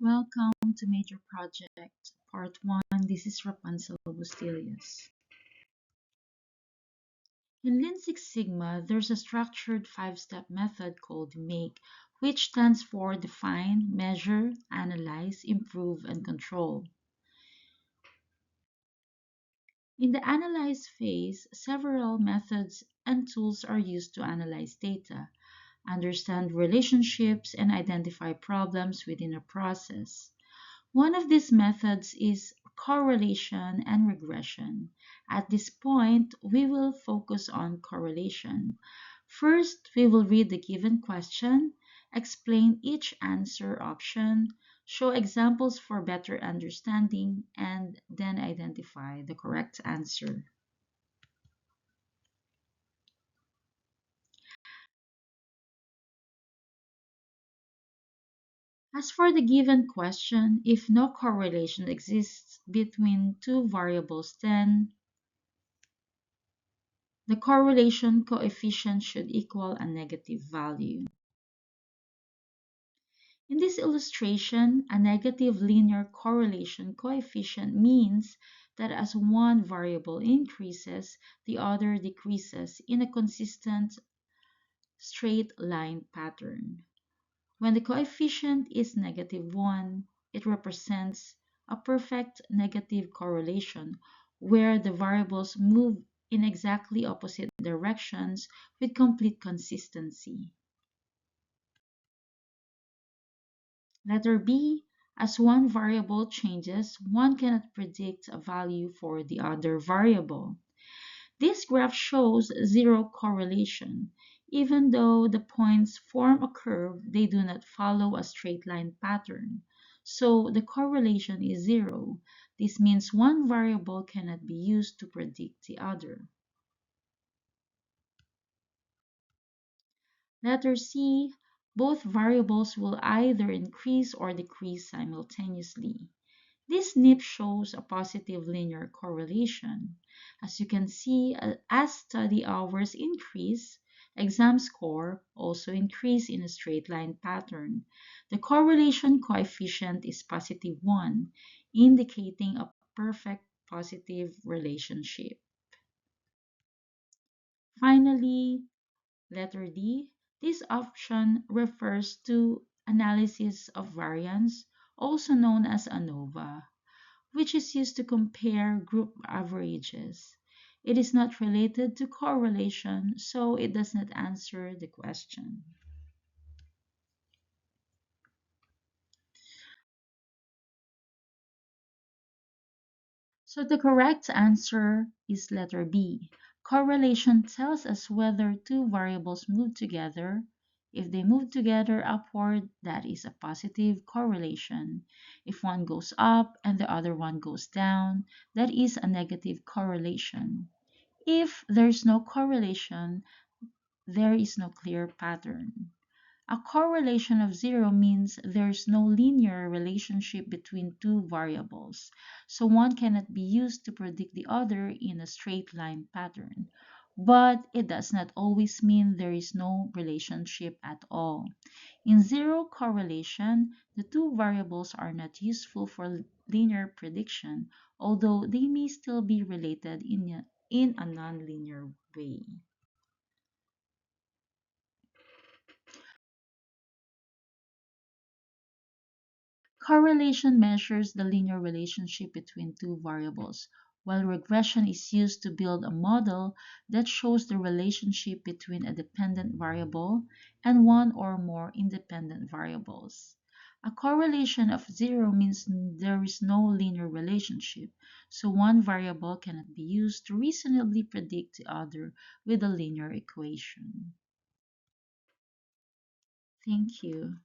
Welcome to Major Project Part 1. This is Rapunzel Bustillos. In Lean Six Sigma, there's a structured five-step method called MAKE, which stands for Define, Measure, Analyze, Improve, and Control. In the Analyze phase, several methods and tools are used to analyze data, understand relationships, and identify problems within a process. One of these methods is correlation and regression. At this point, we will focus on correlation. First, we will read the given question, explain each answer option, show examples for better understanding, and then identify the correct answer. As for the given question, if no correlation exists between two variables, then the correlation coefficient should equal a negative value. In this illustration, a negative linear correlation coefficient means that as one variable increases, the other decreases in a consistent straight line pattern. When the coefficient is -1, it represents a perfect negative correlation where the variables move in exactly opposite directions with complete consistency. Letter B, as one variable changes, one cannot predict a value for the other variable. This graph shows zero correlation. Even though the points form a curve, they do not follow a straight line pattern. So the correlation is zero. This means one variable cannot be used to predict the other. Letter C, both variables will either increase or decrease simultaneously. This SNP shows a positive linear correlation. As you can see, as study hours increase, exam score also increase in a straight line pattern. The correlation coefficient is +1, indicating a perfect positive relationship. Finally, letter D, this option refers to analysis of variance, also known as ANOVA, which is used to compare group averages. It is not related to correlation, so it does not answer the question. So the correct answer is letter B. Correlation tells us whether two variables move together. If they move together upward, that is a positive correlation. If one goes up and the other one goes down, that is a negative correlation. If there's no correlation, there is no clear pattern. A correlation of zero means there's no linear relationship between two variables, so one cannot be used to predict the other in a straight line pattern. But it does not always mean there is no relationship at all. In zero correlation, the two variables are not useful for linear prediction, although they may still be related in a nonlinear way. Correlation measures the linear relationship between two variables, while regression is used to build a model that shows the relationship between a dependent variable and one or more independent variables. A correlation of zero means there is no linear relationship, so one variable cannot be used to reasonably predict the other with a linear equation. Thank you.